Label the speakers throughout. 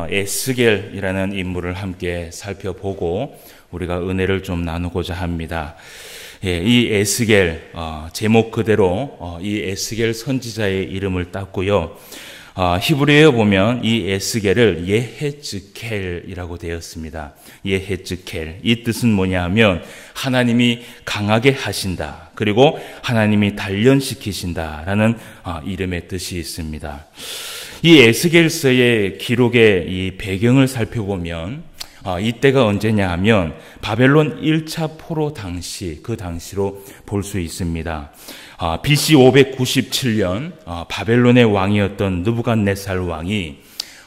Speaker 1: 에스겔이라는 인물을 함께 살펴보고 우리가 은혜를 좀 나누고자 합니다. 이 에스겔, 제목 그대로 이 에스겔 선지자의 이름을 땄고요. 히브리어에 보면 이 에스겔을 예헤즈켈이라고 되었습니다. 예헤즈켈. 이 뜻은 뭐냐 하면 하나님이 강하게 하신다. 그리고 하나님이 단련시키신다라는 이름의 뜻이 있습니다. 이 에스겔서의 기록의 이 배경을 살펴보면 이때가 언제냐 하면 바벨론 1차 포로 당시, 그 당시로 볼 수 있습니다. BC 597년 바벨론의 왕이었던 느부갓네살 왕이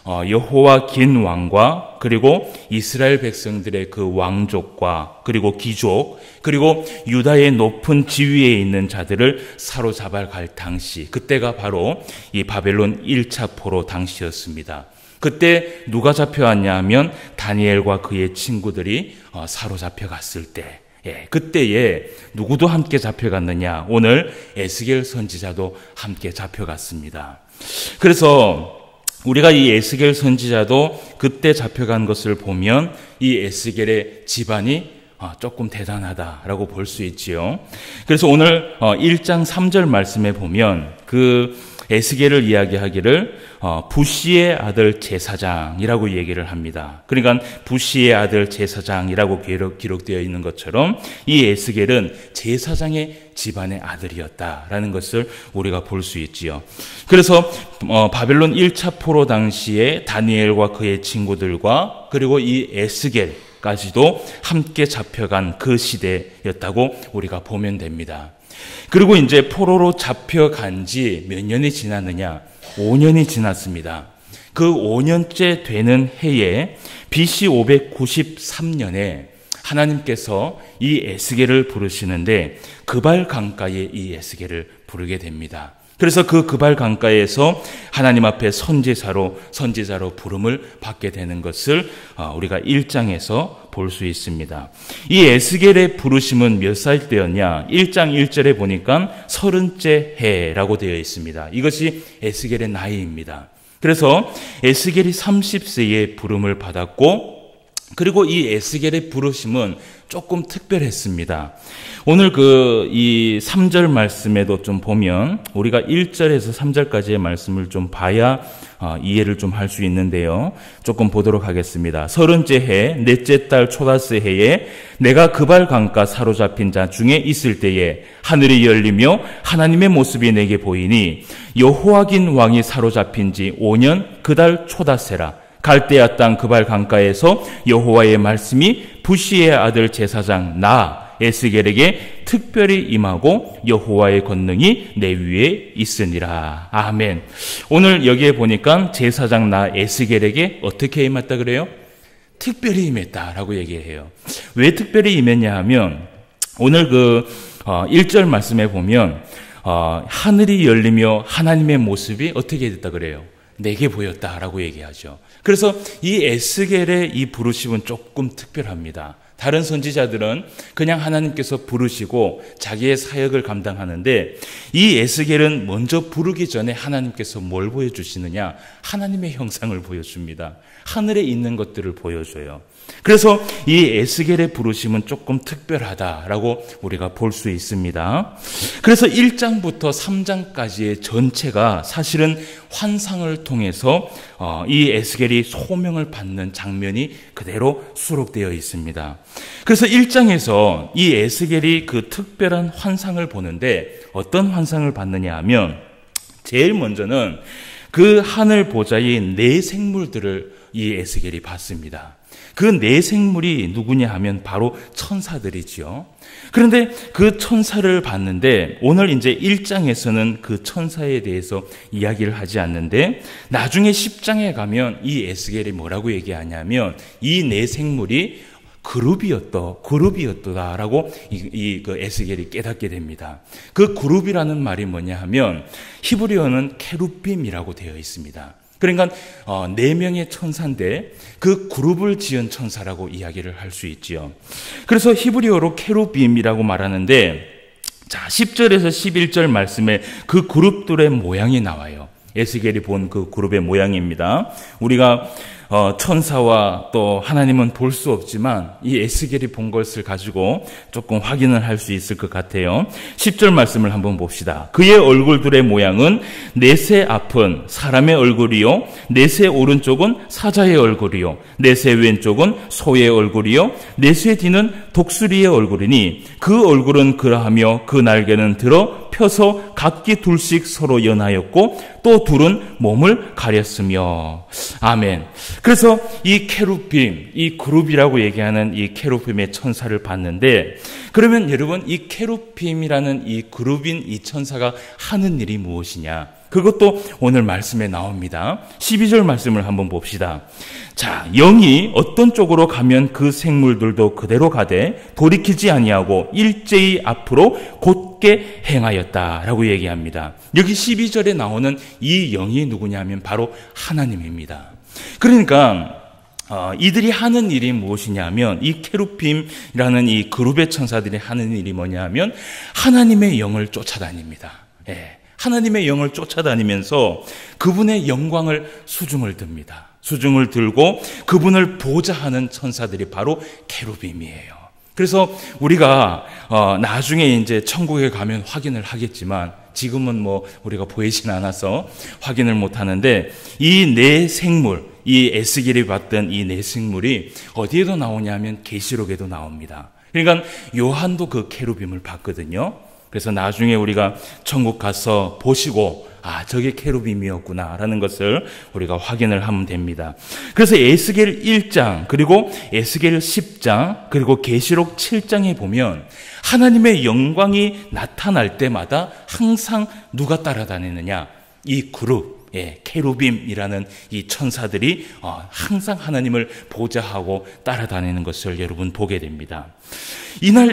Speaker 1: 여호와긴 왕과 그리고 이스라엘 백성들의 그 왕족과 그리고 귀족 그리고 유다의 높은 지위에 있는 자들을 사로잡아 갈 당시, 그때가 바로 이 바벨론 1차 포로 당시였습니다. 그때 누가 잡혀왔냐 하면 다니엘과 그의 친구들이 사로잡혀 갔을 때, 그때에 누구도 함께 잡혀갔느냐? 오늘 에스겔 선지자도 함께 잡혀갔습니다. 그래서 우리가 이 에스겔 선지자도 그때 잡혀간 것을 보면 이 에스겔의 집안이 조금 대단하다라고 볼 수 있지요. 그래서 오늘 1장 3절 말씀에 보면 그 에스겔을 이야기하기를 부시의 아들 제사장이라고 얘기를 합니다. 그러니까 부시의 아들 제사장이라고 기록되어 있는 것처럼 이 에스겔은 제사장의 집안의 아들이었다라는 것을 우리가 볼 수 있지요. 그래서 바벨론 1차 포로 당시에 다니엘과 그의 친구들과 그리고 이 에스겔까지도 함께 잡혀간 그 시대였다고 우리가 보면 됩니다. 그리고 이제 포로로 잡혀간 지 몇 년이 지났느냐? 5년이 지났습니다. 그 5년째 되는 해에 BC 593년에 하나님께서 이 에스겔을 부르시는데 그발 강가에 이 에스겔을 부르게 됩니다. 그래서 그 그발 강가에서 하나님 앞에 선지자로 부름을 받게 되는 것을 우리가 1장에서 볼 수 있습니다. 이 에스겔의 부르심은 몇 살 때였냐? 1장 1절에 보니까 30째 해라고 되어 있습니다. 이것이 에스겔의 나이입니다. 그래서 에스겔이 30세에 부름을 받았고, 그리고 이 에스겔의 부르심은 조금 특별했습니다. 오늘 이 3절 말씀에도 좀 보면 우리가 1절에서 3절까지의 말씀을 좀 봐야 이해를 좀 할 수 있는데요. 조금 보도록 하겠습니다. 30째 해 넷째 달 초다스 해에 내가 그발 강가 사로잡힌 자 중에 있을 때에 하늘이 열리며 하나님의 모습이 내게 보이니 여호와긴 왕이 사로잡힌 지 5년 그 달 초다세라. 갈대아 땅 그발 강가에서 여호와의 말씀이 부시의 아들 제사장 나 에스겔에게 특별히 임하고 여호와의 권능이 내 위에 있으니라. 아멘. 오늘 여기에 보니까 제사장 나 에스겔에게 어떻게 임했다 그래요? 특별히 임했다라고 얘기해요. 왜 특별히 임했냐 하면 오늘 1절 말씀에 보면 하늘이 열리며 하나님의 모습이 어떻게 됐다 그래요? 내게 보였다라고 얘기하죠. 그래서 이 에스겔의 이 부르심은 조금 특별합니다. 다른 선지자들은 그냥 하나님께서 부르시고 자기의 사역을 감당하는데 이 에스겔은 먼저 부르기 전에 하나님께서 뭘 보여주시느냐? 하나님의 형상을 보여줍니다. 하늘에 있는 것들을 보여줘요. 그래서 이 에스겔의 부르심은 조금 특별하다라고 우리가 볼 수 있습니다. 그래서 1장부터 3장까지의 전체가 사실은 환상을 통해서 이 에스겔이 소명을 받는 장면이 그대로 수록되어 있습니다. 그래서 1장에서 이 에스겔이 그 특별한 환상을 보는데 어떤 환상을 받느냐 하면 제일 먼저는 그 하늘 보좌의 네 생물들을 이 에스겔이 봤습니다. 그 네 생물이 누구냐 하면 바로 천사들이지요. 그런데 그 천사를 봤는데 오늘 이제 1장에서는 그 천사에 대해서 이야기를 하지 않는데 나중에 10장에 가면 이 에스겔이 뭐라고 얘기하냐면 이 네 생물이 그룹이었다라고 그 에스겔이 깨닫게 됩니다. 그 그룹이라는 말이 뭐냐 하면 히브리어는 케룹빔이라고 되어 있습니다. 그러니까 4명의 천사인데 그 그룹을 지은 천사라고 이야기를 할 수 있지요. 그래서 히브리어로 케룹빔이라고 말하는데 자 10절에서 11절 말씀에 그 그룹들의 모양이 나와요. 에스겔이 본 그 그룹의 모양입니다. 우리가 천사와 또 하나님은 볼 수 없지만 이 에스겔이 본 것을 가지고 조금 확인을 할 수 있을 것 같아요. 10절 말씀을 한번 봅시다. 그의 얼굴들의 모양은 넷의 앞은 사람의 얼굴이요, 넷의 오른쪽은 사자의 얼굴이요, 넷의 왼쪽은 소의 얼굴이요, 넷의 뒤는 독수리의 얼굴이니 그 얼굴은 그러하며 그 날개는 들어 펴서 각기 둘씩 서로 연하였고 또 둘은 몸을 가렸으며. 아멘. 그래서 이 케루빔, 이 그룹이라고 얘기하는 이 케루빔의 천사를 봤는데, 그러면 여러분 이 케루빔이라는 이 그룹인 이 천사가 하는 일이 무엇이냐? 그것도 오늘 말씀에 나옵니다. 12절 말씀을 한번 봅시다. 자, 영이 어떤 쪽으로 가면 그 생물들도 그대로 가되 돌이키지 아니하고 일제히 앞으로 곧게 행하였다라고 얘기합니다. 여기 12절에 나오는 이 영이 누구냐면 바로 하나님입니다. 그러니까 이들이 하는 일이 무엇이냐면, 이 케루빔이라는 이 그룹의 천사들이 하는 일이 뭐냐면 하나님의 영을 쫓아다닙니다. 예. 하나님의 영을 쫓아다니면서 그분의 영광을 수중을 듭니다. 수중을 들고 그분을 보좌하는 천사들이 바로 케루빔이에요. 그래서 우리가 나중에 이제 천국에 가면 확인을 하겠지만, 지금은 뭐 우리가 보이진 않아서 확인을 못 하는데, 이 네 생물, 이 에스겔이 봤던 이 네 생물이 어디에도 나오냐면 계시록에도 나옵니다. 그러니까 요한도 그 케루빔을 봤거든요. 그래서 나중에 우리가 천국 가서 보시고, 아, 저게 케루빔이었구나 라는 것을 우리가 확인을 하면 됩니다. 그래서 에스겔 1장, 그리고 에스겔 10장, 그리고 계시록 7장에 보면 하나님의 영광이 나타날 때마다 항상 누가 따라다니느냐? 이 그룹, 케루빔이라는 이 천사들이 항상 하나님을 보좌하고 따라다니는 것을 여러분 보게 됩니다. 이날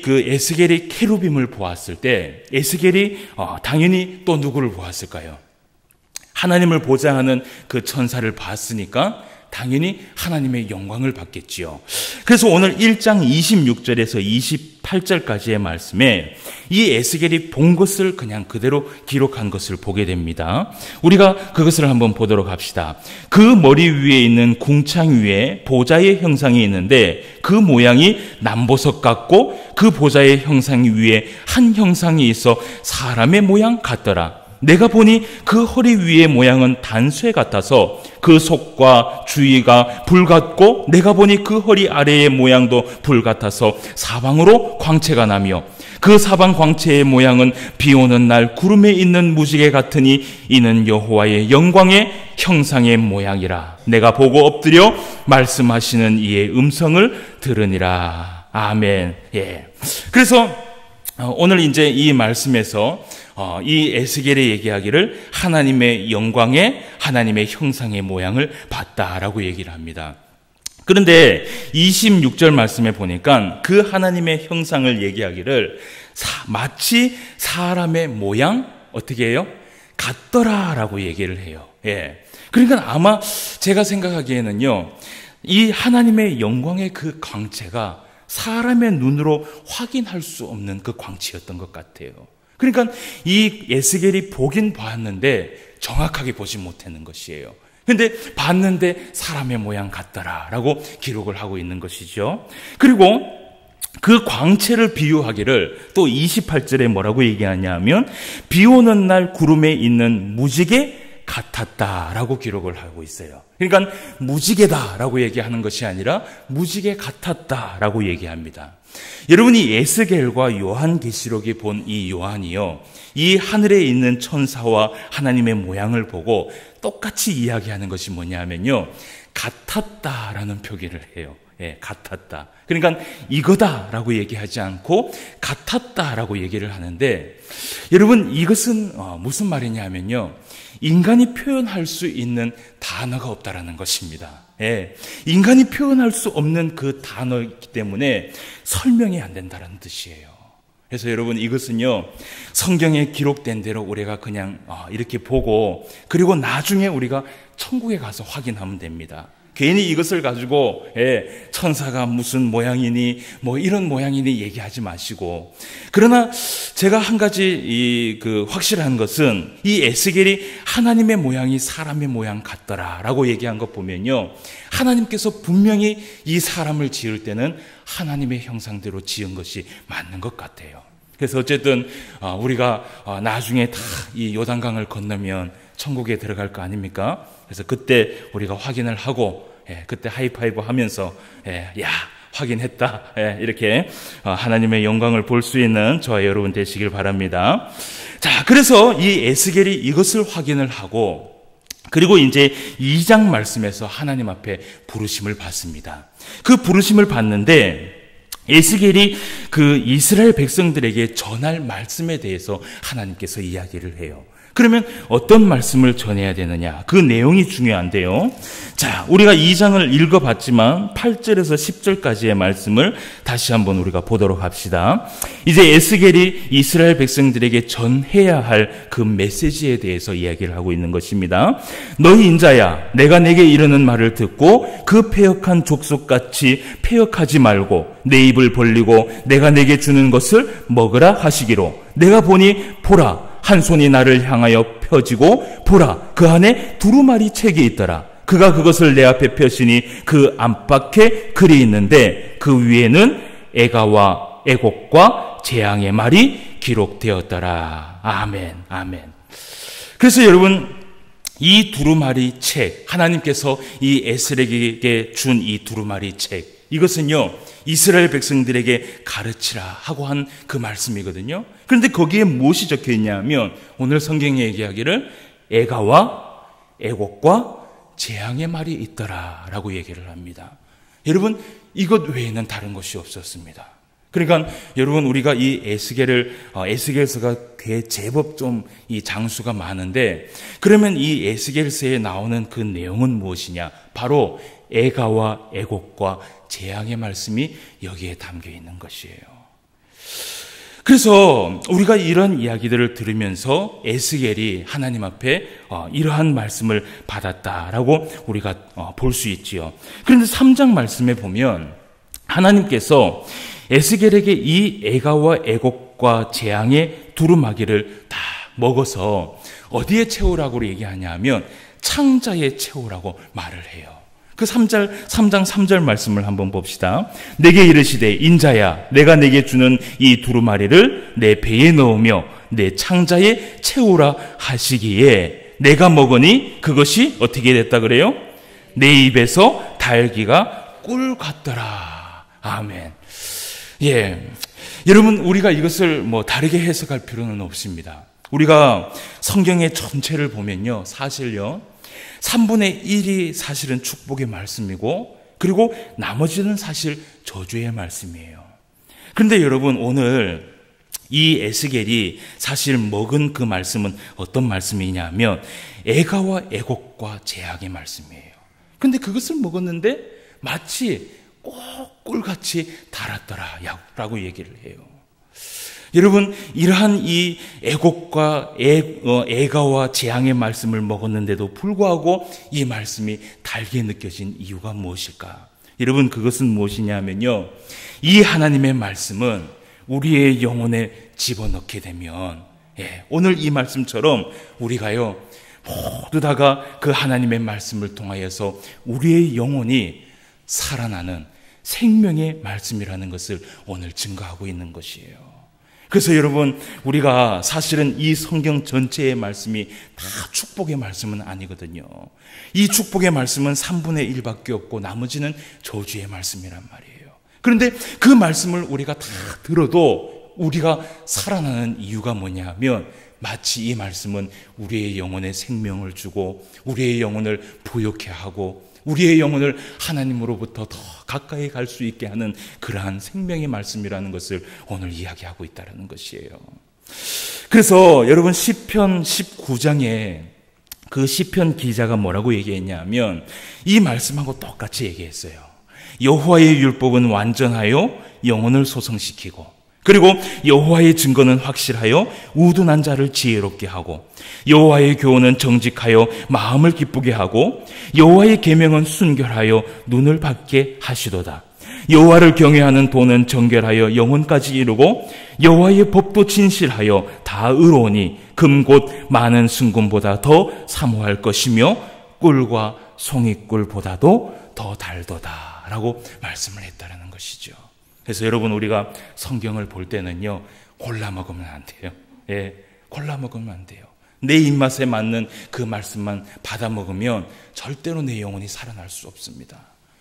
Speaker 1: 그 에스겔이 케루빔을 보았을 때 에스겔이 당연히 또 누구를 보았을까요? 하나님을 보좌하는 그 천사를 봤으니까 당연히 하나님의 영광을 받겠지요. 그래서 오늘 1장 26절에서 28절까지의 말씀에 이 에스겔이 본 것을 그냥 그대로 기록한 것을 보게 됩니다. 우리가 그것을 한번 보도록 합시다. 그 머리 위에 있는 궁창 위에 보좌의 형상이 있는데 그 모양이 남보석 같고 그 보좌의 형상 위에 한 형상이 있어 사람의 모양 같더라. 내가 보니 그 허리 위의 모양은 단쇠 같아서 그 속과 주위가 불 같고, 내가 보니 그 허리 아래의 모양도 불 같아서 사방으로 광채가 나며, 그 사방 광채의 모양은 비 오는 날 구름에 있는 무지개 같으니 이는 여호와의 영광의 형상의 모양이라. 내가 보고 엎드려 말씀하시는 이의 음성을 들으니라. 아멘. 예. 그래서 오늘 이제 이 말씀에서 이 에스겔이 얘기하기를 하나님의 영광의, 하나님의 형상의 모양을 봤다라고 얘기를 합니다. 그런데 26절 말씀에 보니까 그 하나님의 형상을 얘기하기를 마치 사람의 모양, 어떻게 해요? 같더라라고 얘기를 해요. 예. 그러니까 아마 제가 생각하기에는요, 이 하나님의 영광의 그 광채가 사람의 눈으로 확인할 수 없는 그 광채였던 것 같아요. 그러니까 이 에스겔이 보긴 봤는데 정확하게 보지 못했는 것이에요. 근데 봤는데 사람의 모양 같더라라고 기록을 하고 있는 것이죠. 그리고 그 광채를 비유하기를 또 28절에 뭐라고 얘기하냐면 비 오는 날 구름에 있는 무지개 같았다라고 기록을 하고 있어요. 그러니까 무지개다라고 얘기하는 것이 아니라 무지개 같았다라고 얘기합니다. 여러분이 에스겔과 요한계시록이 본 이 요한이요, 이 하늘에 있는 천사와 하나님의 모양을 보고 똑같이 이야기하는 것이 뭐냐면요, 같았다라는 표기를 해요. 예, 같았다. 그러니까 이거다라고 얘기하지 않고 같았다라고 얘기를 하는데, 여러분 이것은 무슨 말이냐면요, 인간이 표현할 수 있는 단어가 없다라는 것입니다. 예, 인간이 표현할 수 없는 그 단어이기 때문에 설명이 안 된다는 뜻이에요. 그래서 여러분 이것은요, 성경에 기록된 대로 우리가 그냥 이렇게 보고, 그리고 나중에 우리가 천국에 가서 확인하면 됩니다. 괜히 이것을 가지고 천사가 무슨 모양이니 뭐 이런 모양이니 얘기하지 마시고, 그러나 제가 한 가지 확실한 것은 이 에스겔이 하나님의 모양이 사람의 모양 같더라라고 얘기한 것 보면요, 하나님께서 분명히 이 사람을 지을 때는 하나님의 형상대로 지은 것이 맞는 것 같아요. 그래서 어쨌든 우리가 나중에 다 이 요단강을 건너면 천국에 들어갈 거 아닙니까? 그래서 그때 우리가 확인을 하고 그때 하이파이브 하면서 야 확인했다 이렇게 하나님의 영광을 볼 수 있는 저와 여러분 되시길 바랍니다. 자, 그래서 이 에스겔이 이것을 확인을 하고, 그리고 이제 2장 말씀에서 하나님 앞에 부르심을 받습니다. 그 부르심을 받는데 에스겔이 그 이스라엘 백성들에게 전할 말씀에 대해서 하나님께서 이야기를 해요. 그러면 어떤 말씀을 전해야 되느냐? 그 내용이 중요한데요. 자, 우리가 2장을 읽어봤지만 8절에서 10절까지의 말씀을 다시 한번 우리가 보도록 합시다. 이제 에스겔이 이스라엘 백성들에게 전해야 할 그 메시지에 대해서 이야기를 하고 있는 것입니다. 너희 인자야, 내가 내게 이르는 말을 듣고 그 패역한 족속같이 패역하지 말고 내 입을 벌리고 내가 내게 주는 것을 먹으라 하시기로, 내가 보니 보라, 한 손이 나를 향하여 펴지고 보라, 그 안에 두루마리 책이 있더라. 그가 그것을 내 앞에 펴시니 그 안팎에 글이 있는데 그 위에는 애가와 애곡과 재앙의 말이 기록되었더라. 아멘, 아멘. 그래서 여러분, 이 두루마리 책, 하나님께서 이 에스겔에게 준 이 두루마리 책, 이것은요 이스라엘 백성들에게 가르치라 하고 한 그 말씀이거든요. 그런데 거기에 무엇이 적혀 있냐면 오늘 성경이 얘기하기를 애가와 애곡과 재앙의 말이 있더라 라고 얘기를 합니다. 여러분, 이것 외에는 다른 것이 없었습니다. 그러니까 여러분, 우리가 이 에스겔서가 제법 좀 이 장수가 많은데, 그러면 이 에스겔서에 나오는 그 내용은 무엇이냐? 바로 애가와 애곡과 재앙의 말씀이 여기에 담겨 있는 것이에요. 그래서 우리가 이런 이야기들을 들으면서 에스겔이 하나님 앞에 이러한 말씀을 받았다라고 우리가 볼 수 있지요. 그런데 3장 말씀에 보면 하나님께서 에스겔에게 이 애가와 애곡과 재앙의 두루마기를 다 먹어서 어디에 채우라고 얘기하냐면 창자에 채우라고 말을 해요. 그 3장 3절 말씀을 한번 봅시다. 내게 이르시되 인자야, 내가 내게 주는 이 두루마리를 내 배에 넣으며 내 창자에 채우라 하시기에 내가 먹으니 그것이 어떻게 됐다 그래요? 내 입에서 달기가 꿀 같더라. 아멘. 예, 여러분, 우리가 이것을 다르게 해석할 필요는 없습니다. 우리가 성경의 전체를 보면요, 사실요 3분의 1이 사실은 축복의 말씀이고, 그리고 나머지는 사실 저주의 말씀이에요. 그런데 여러분, 오늘 이 에스겔이 사실 먹은 그 말씀은 어떤 말씀이냐면 애가와 애곡과 재앙의 말씀이에요. 그런데 그것을 먹었는데 마치 꼭 꿀같이 달았더라 라고 얘기를 해요. 여러분, 이러한 이 애곡과 애가와 재앙의 말씀을 먹었는데도 불구하고 이 말씀이 달게 느껴진 이유가 무엇일까? 여러분, 그것은 무엇이냐면요, 이 하나님의 말씀은 우리의 영혼에 집어넣게 되면, 오늘 이 말씀처럼 우리가요 모두 다가 그 하나님의 말씀을 통하여서 우리의 영혼이 살아나는 생명의 말씀이라는 것을 오늘 증거하고 있는 것이에요. 그래서 여러분, 우리가 사실은 이 성경 전체의 말씀이 다 축복의 말씀은 아니거든요. 이 축복의 말씀은 3분의 1밖에 없고 나머지는 저주의 말씀이란 말이에요. 그런데 그 말씀을 우리가 다 들어도 우리가 살아나는 이유가 뭐냐면 마치 이 말씀은 우리의 영혼에 생명을 주고 우리의 영혼을 부욕해 하고 우리의 영혼을 하나님으로부터 더 가까이 갈 수 있게 하는 그러한 생명의 말씀이라는 것을 오늘 이야기하고 있다는 것이에요. 그래서 여러분, 시편 19장에 그 시편 기자가 뭐라고 얘기했냐면 이 말씀하고 똑같이 얘기했어요. 여호와의 율법은 완전하여 영혼을 소성시키고 그리고 여호와의 증거는 확실하여 우둔한 자를 지혜롭게 하고 여호와의 교훈은 정직하여 마음을 기쁘게 하고 여호와의 계명은 순결하여 눈을 밝게 하시도다. 여호와를 경외하는 도는 정결하여 영혼까지 이루고 여호와의 법도 진실하여 다 의로우니 금 곧 많은 순금보다 더 사모할 것이며 꿀과 송이꿀보다도 더 달도다 라고 말씀을 했다는 것이죠. 그래서 여러분, 우리가 성경을 볼 때는요, 골라 먹으면 안 돼요. 예, 골라 먹으면 안 돼요. 내 입맛에 맞는 그 말씀만 받아 먹으면 절대로 내 영혼이 살아날 수 없습니다.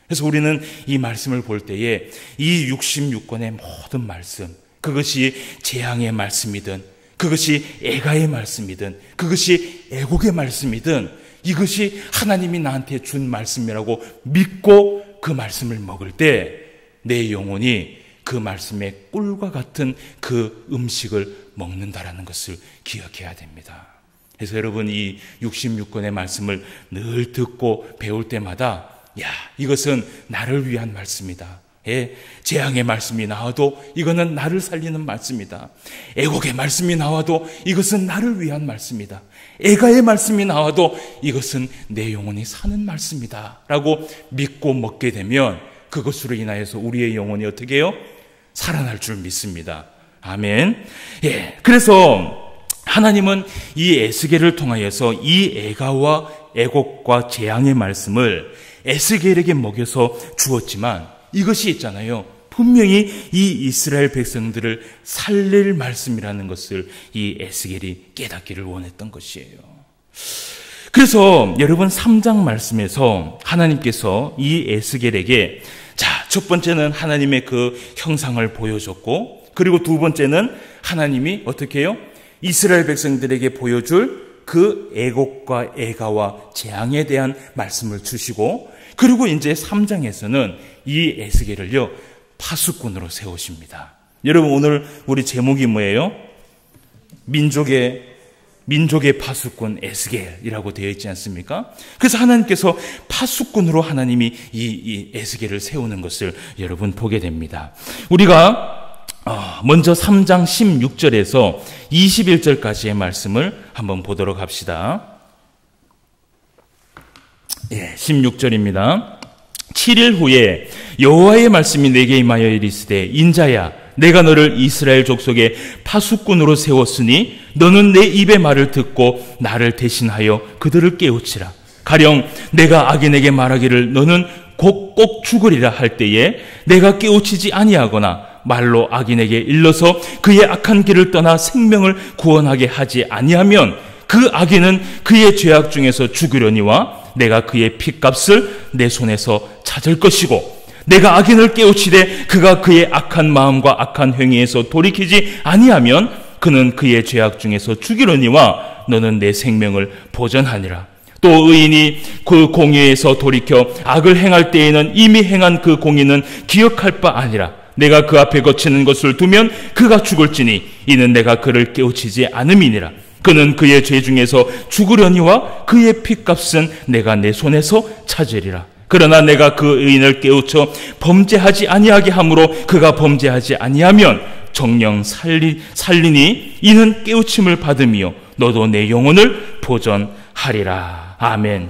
Speaker 1: 그래서 우리는 이 말씀을 볼 때에 이 66권의 모든 말씀, 그것이 재앙의 말씀이든 그것이 애가의 말씀이든 그것이 애곡의 말씀이든 이것이 하나님이 나한테 준 말씀이라고 믿고 그 말씀을 먹을 때 내 영혼이 그 말씀의 꿀과 같은 그 음식을 먹는다라는 것을 기억해야 됩니다. 그래서 여러분, 이 66권의 말씀을 늘 듣고 배울 때마다 이것은 나를 위한 말씀이다. 예, 재앙의 말씀이 나와도 이거는 나를 살리는 말씀이다. 애곡의 말씀이 나와도 이것은 나를 위한 말씀이다. 애가의 말씀이 나와도 이것은 내 영혼이 사는 말씀이다 라고 믿고 먹게 되면 그것으로 인하여서 우리의 영혼이 어떻게 해요? 살아날 줄 믿습니다. 아멘. 예, 그래서 하나님은 이 에스겔을 통하여서 이 애가와 애곡과 재앙의 말씀을 에스겔에게 먹여서 주었지만 이것이 있잖아요, 분명히 이 이스라엘 백성들을 살릴 말씀이라는 것을 이 에스겔이 깨닫기를 원했던 것이에요. 그래서 여러분, 3장 말씀에서 하나님께서 이 에스겔에게 첫 번째는 하나님의 그 형상을 보여줬고, 그리고 두 번째는 하나님이 어떻게 해요? 이스라엘 백성들에게 보여줄 그 애곡과 애가와 재앙에 대한 말씀을 주시고, 그리고 이제 3장에서는 이 에스겔을요, 파수꾼으로 세우십니다. 여러분, 오늘 우리 제목이 뭐예요? 민족의 파수꾼 에스겔이라고 되어 있지 않습니까? 그래서 하나님께서 파수꾼으로 하나님이 이 에스겔을 세우는 것을 여러분 보게 됩니다. 우리가 먼저 3장 16절에서 21절까지의 말씀을 한번 보도록 합시다. 16절입니다. 7일 후에 여호와의 말씀이 내게 임하여 이르시되, 인자야, 내가 너를 이스라엘 족속의 파수꾼으로 세웠으니 너는 내 입의 말을 듣고 나를 대신하여 그들을 깨우치라. 가령 내가 악인에게 말하기를 너는 곧 꼭 죽으리라 할 때에 내가 깨우치지 아니하거나 말로 악인에게 일러서 그의 악한 길을 떠나 생명을 구원하게 하지 아니하면 그 악인은 그의 죄악 중에서 죽으려니와 내가 그의 핏값을 내 손에서 찾을 것이고, 내가 악인을 깨우치되 그가 그의 악한 마음과 악한 행위에서 돌이키지 아니하면 그는 그의 죄악 중에서 죽이려니와 너는 내 생명을 보전하니라. 또 의인이 그 공의에서 돌이켜 악을 행할 때에는 이미 행한 그 공의는 기억할 바 아니라 내가 그 앞에 거치는 것을 두면 그가 죽을지니 이는 내가 그를 깨우치지 않음이니라. 그는 그의 죄 중에서 죽으려니와 그의 핏값은 내가 내 손에서 찾으리라. 그러나 내가 그 의인을 깨우쳐 범죄하지 아니하게 함으로 그가 범죄하지 아니하면 정령 살리니 이는 깨우침을 받으며 너도 내 영혼을 보전하리라. 아멘.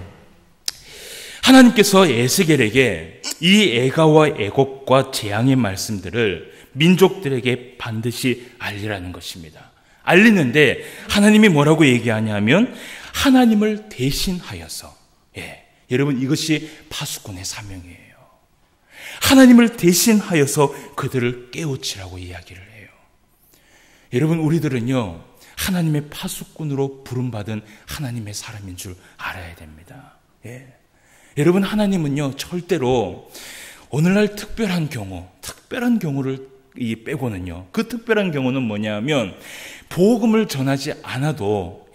Speaker 1: 하나님께서 에스겔에게 이 애가와 애곡과 재앙의 말씀들을 민족들에게 반드시 알리라는 것입니다. 알리는데 하나님이 뭐라고 얘기하냐면 하나님을 대신하여서, 여러분, 이것이 파수꾼의 사명이에요. 하나님을 대신하여서 그들을 깨우치라고 이야기를 해요. 여러분, 우리들은요, 하나님의 파수꾼으로 부름받은 하나님의 사람인 줄 알아야 됩니다. 여러분, 하나님은요, 절대로 오늘날 특별한 경우를 빼고는요, 그 특별한 경우는 뭐냐면 복음을 전하지 않아도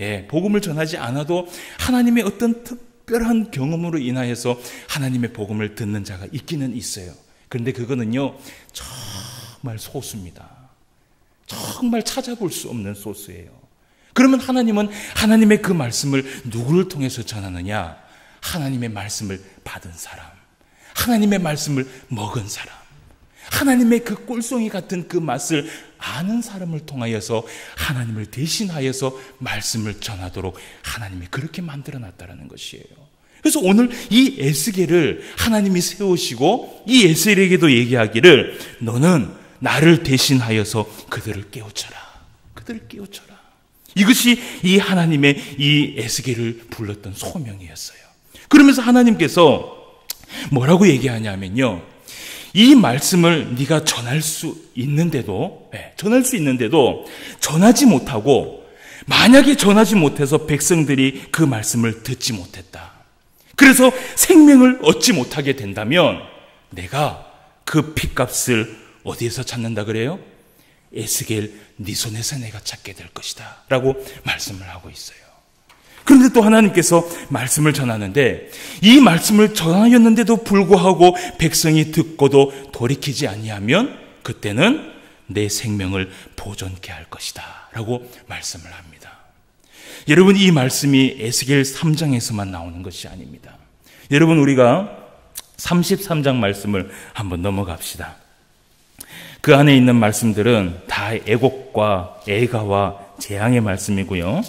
Speaker 1: 하나님의 어떤 특별한 경험으로 인하여서 하나님의 복음을 듣는 자가 있기는 있어요. 그런데 그거는요, 정말 소수입니다. 정말 찾아볼 수 없는 소수예요. 그러면 하나님은 하나님의 그 말씀을 누구를 통해서 전하느냐? 하나님의 말씀을 받은 사람, 하나님의 말씀을 먹은 사람, 하나님의 그 꿀송이 같은 그 맛을 아는 사람을 통하여서 하나님을 대신하여서 말씀을 전하도록 하나님이 그렇게 만들어놨다는 것이에요. 그래서 오늘 이 에스겔을 하나님이 세우시고 이 에스겔에게도 얘기하기를 너는 나를 대신하여서 그들을 깨우쳐라. 그들을 깨우쳐라. 이것이 이 하나님의 이 에스겔을 불렀던 소명이었어요. 그러면서 하나님께서 뭐라고 얘기하냐면요. 이 말씀을 네가 전할 수 있는데도 전하지 못하고 만약에 전하지 못해서 백성들이 그 말씀을 듣지 못했다. 그래서 생명을 얻지 못하게 된다면 내가 그 핏값을 어디에서 찾는다 그래요? 에스겔 네 손에서 내가 찾게 될 것이다 라고 말씀을 하고 있어요. 그런데 또 하나님께서 말씀을 전하는데 이 말씀을 전하였는데도 불구하고 백성이 듣고도 돌이키지 아니하면 그때는 내 생명을 보존케 할 것이다 라고 말씀을 합니다. 여러분, 이 말씀이 에스겔 3장에서만 나오는 것이 아닙니다. 여러분, 우리가 33장 말씀을 한번 넘어갑시다. 그 안에 있는 말씀들은 다 애곡과 애가와 재앙의 말씀이고요.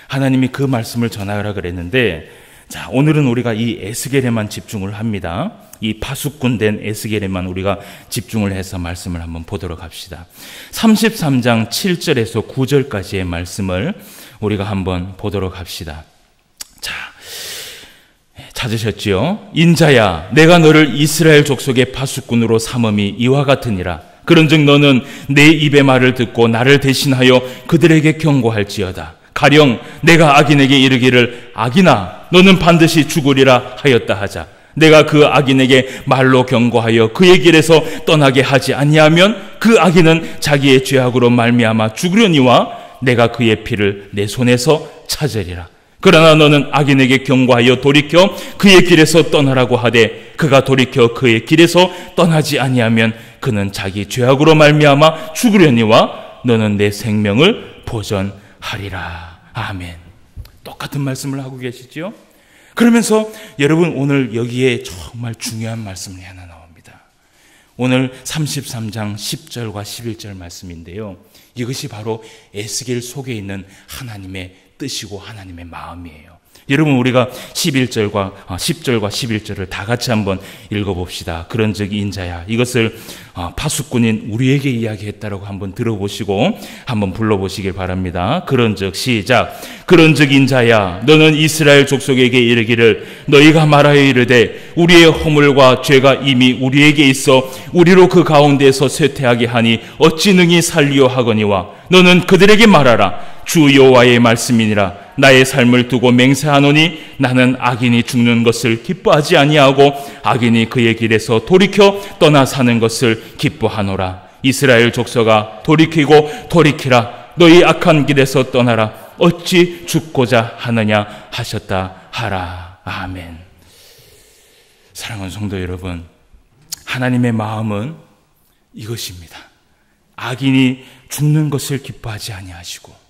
Speaker 1: 하나님이 그 말씀을 전하라 그랬는데, 자, 오늘은 우리가 이 에스겔에만 집중을 합니다. 이 파수꾼된 에스겔에만 우리가 집중을 해서 말씀을 한번 보도록 합시다. 33장 7절에서 9절까지의 말씀을 우리가 한번 보도록 합시다. 자, 찾으셨지요? 인자야, 내가 너를 이스라엘 족속의 파수꾼으로 삼음이 이와 같으니라. 그런즉 너는 내 입의 말을 듣고 나를 대신하여 그들에게 경고할지어다. 가령 내가 악인에게 이르기를 악인아 너는 반드시 죽으리라 하였다 하자. 내가 그 악인에게 말로 경고하여 그의 길에서 떠나게 하지 아니하면 그 악인은 자기의 죄악으로 말미암아 죽으려니와 내가 그의 피를 내 손에서 찾으리라. 그러나 너는 악인에게 경고하여 돌이켜 그의 길에서 떠나라고 하되 그가 돌이켜 그의 길에서 떠나지 아니하면 그는 자기 죄악으로 말미암아 죽으려니와 너는 내 생명을 보존하리라. 아멘. 똑같은 말씀을 하고 계시죠? 그러면서 여러분, 오늘 여기에 정말 중요한 말씀이 하나 나옵니다. 오늘 33장 10절과 11절 말씀인데요. 이것이 바로 에스겔 속에 있는 하나님의 뜻이고 하나님의 마음이에요. 여러분, 우리가 10절과 11절을 다 같이 한번 읽어봅시다. 그런즉 인자야, 이것을 파수꾼인 우리에게 이야기했다라고 한번 들어보시고 한번 불러보시길 바랍니다. 그런즉 시작. 그런즉 인자야, 너는 이스라엘 족속에게 이르기를 너희가 말하여 이르되 우리의 허물과 죄가 이미 우리에게 있어 우리로 그 가운데서 쇠퇴하게 하니 어찌 능히 살리요 하거니와 너는 그들에게 말하라. 주 여호와의 말씀이니라. 나의 삶을 두고 맹세하노니 나는 악인이 죽는 것을 기뻐하지 아니하고 악인이 그의 길에서 돌이켜 떠나 사는 것을 기뻐하노라. 이스라엘 족속아 돌이키고 돌이키라. 너희 악한 길에서 떠나라. 어찌 죽고자 하느냐 하셨다 하라. 아멘. 사랑하는 성도 여러분, 하나님의 마음은 이것입니다. 악인이 죽는 것을 기뻐하지 아니하시고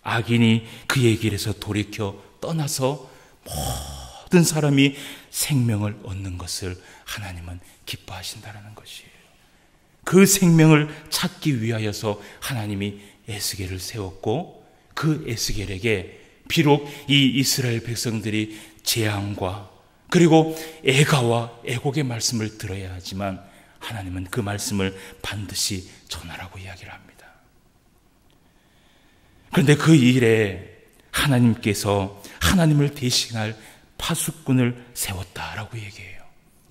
Speaker 1: 악인이 그의 길에서 돌이켜 떠나서 모든 사람이 생명을 얻는 것을 하나님은 기뻐하신다는 것이에요. 그 생명을 찾기 위하여서 하나님이 에스겔을 세웠고 그 에스겔에게 비록 이 이스라엘 백성들이 재앙과 그리고 애가와 애곡의 말씀을 들어야 하지만 하나님은 그 말씀을 반드시 전하라고 이야기를 합니다. 그런데 그 일에 하나님께서 하나님을 대신할 파수꾼을 세웠다라고 얘기해요.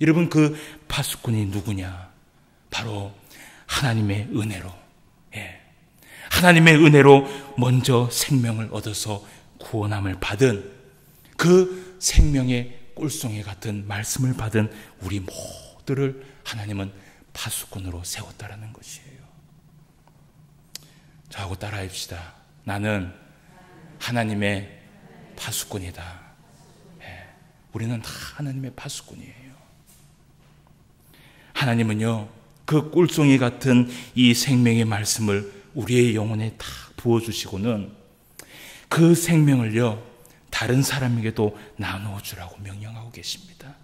Speaker 1: 여러분, 그 파수꾼이 누구냐? 바로 하나님의 은혜로, 하나님의 은혜로 먼저 생명을 얻어서 구원함을 받은 그 생명의 꿀송이 같은 말씀을 받은 우리 모두를 하나님은 파수꾼으로 세웠다라는 것이에요. 저하고 따라합시다. 나는 하나님의 파수꾼이다. 우리는 다 하나님의 파수꾼이에요. 하나님은요, 그 꿀송이 같은 이 생명의 말씀을 우리의 영혼에 다 부어주시고는 그 생명을요, 다른 사람에게도 나누어 주라고 명령하고 계십니다.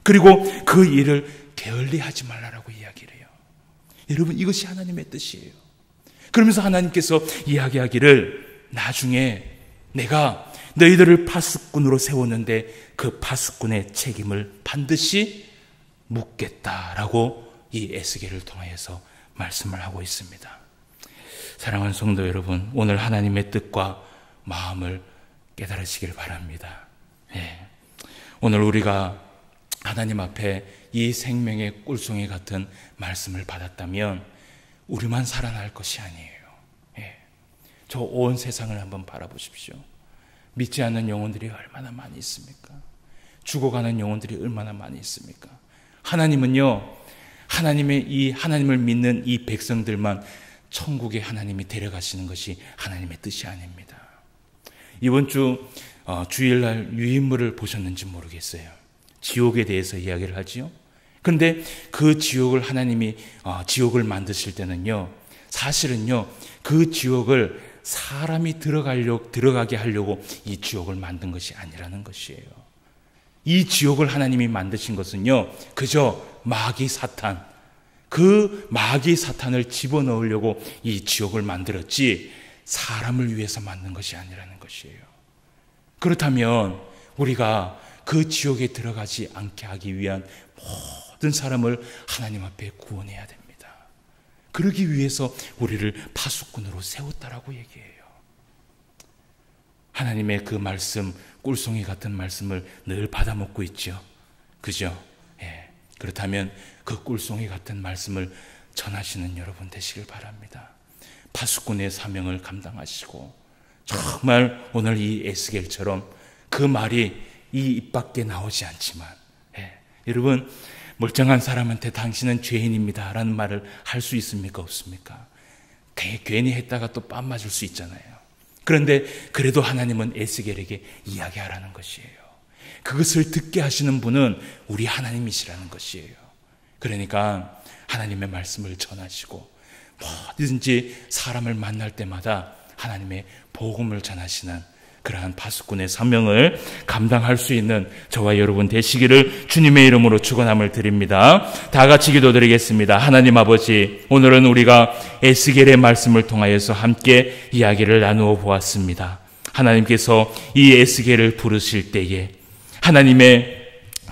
Speaker 1: 그리고 그 일을 게을리 하지 말라라고 이야기를 해요. 여러분, 이것이 하나님의 뜻이에요. 그러면서 하나님께서 이야기하기를 나중에 내가 너희들을 파수꾼으로 세웠는데 그 파수꾼의 책임을 반드시 묻겠다라고 이 에스겔을 통하여서 말씀을 하고 있습니다. 사랑하는 성도 여러분, 오늘 하나님의 뜻과 마음을 깨달으시길 바랍니다. 오늘 우리가 하나님 앞에 이 생명의 꿀송이 같은 말씀을 받았다면 우리만 살아날 것이 아니에요. 저 온 세상을 한번 바라보십시오. 믿지 않는 영혼들이 얼마나 많이 있습니까? 죽어가는 영혼들이 얼마나 많이 있습니까? 하나님은요, 하나님을 믿는 이 백성들만 천국에 하나님이 데려가시는 것이 하나님의 뜻이 아닙니다. 이번 주 주일날 유인물을 보셨는지 모르겠어요. 지옥에 대해서 이야기를 하지요. 그런데 그 지옥을 하나님이 지옥을 만드실 때는요, 사실은요, 그 지옥을 사람이 들어가게 하려고 이 지옥을 만든 것이 아니라는 것이에요. 이 지옥을 하나님이 만드신 것은요, 그저 마귀 사탄, 그 마귀 사탄을 집어넣으려고 이 지옥을 만들었지 사람을 위해서 만든 것이 아니라는 것이에요. 그렇다면 우리가 그 지옥에 들어가지 않게 하기 위한 모든 사람을 하나님 앞에 구원해야 됩니다. 그러기 위해서 우리를 파수꾼으로 세웠다라고 얘기해요. 하나님의 그 말씀, 꿀송이 같은 말씀을 늘 받아먹고 있죠. 그죠? 그렇다면 그 꿀송이 같은 말씀을 전하시는 여러분 되시길 바랍니다. 파수꾼의 사명을 감당하시고 정말 오늘 이 에스겔처럼 그 말이 이 입 밖에 나오지 않지만 여러분, 멀쩡한 사람한테 당신은 죄인입니다 라는 말을 할 수 있습니까? 없습니까? 괜히 했다가 또 뺨 맞을 수 있잖아요. 그런데 그래도 하나님은 에스겔에게 이야기하라는 것이에요. 그것을 듣게 하시는 분은 우리 하나님이시라는 것이에요. 그러니까 하나님의 말씀을 전하시고 뭐든지 사람을 만날 때마다 하나님의 복음을 전하시는 그러한 파수꾼의 사명을 감당할 수 있는 저와 여러분 되시기를 주님의 이름으로 축원함을 드립니다. 다 같이 기도드리겠습니다. 하나님 아버지, 오늘은 우리가 에스겔의 말씀을 통하여서 함께 이야기를 나누어 보았습니다. 하나님께서 이 에스겔을 부르실 때에 하나님의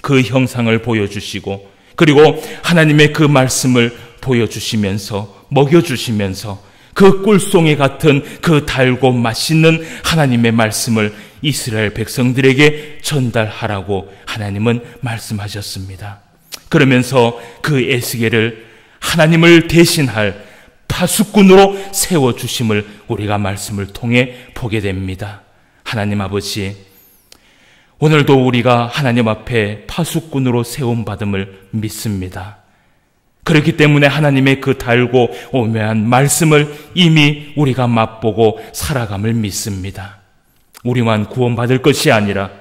Speaker 1: 그 형상을 보여주시고, 그리고 하나님의 그 말씀을 보여주시면서 먹여주시면서 그 꿀송이 같은 그 달고 맛있는 하나님의 말씀을 이스라엘 백성들에게 전달하라고 하나님은 말씀하셨습니다. 그러면서 그 에스겔을 하나님을 대신할 파수꾼으로 세워주심을 우리가 말씀을 통해 보게 됩니다. 하나님 아버지, 오늘도 우리가 하나님 앞에 파수꾼으로 세움받음을 믿습니다. 그렇기 때문에 하나님의 그 달고 오묘한 말씀을 이미 우리가 맛보고 살아감을 믿습니다. 우리만 구원받을 것이 아니라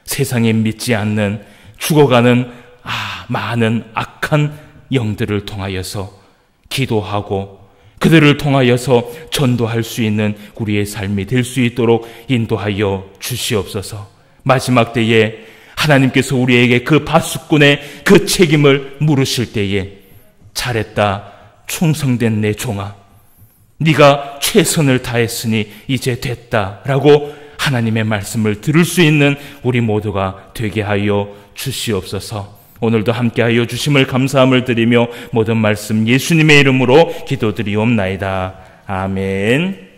Speaker 1: 세상에 믿지 않는 죽어가는 많은 악한 영들을 통하여서 기도하고 그들을 통하여서 전도할 수 있는 우리의 삶이 될 수 있도록 인도하여 주시옵소서. 마지막 때에 하나님께서 우리에게 그 파수꾼의 그 책임을 물으실 때에 잘했다, 충성된 내 종아, 네가 최선을 다했으니 이제 됐다라고 하나님의 말씀을 들을 수 있는 우리 모두가 되게 하여 주시옵소서. 오늘도 함께하여 주심을 감사함을 드리며 모든 말씀 예수님의 이름으로 기도드리옵나이다. 아멘.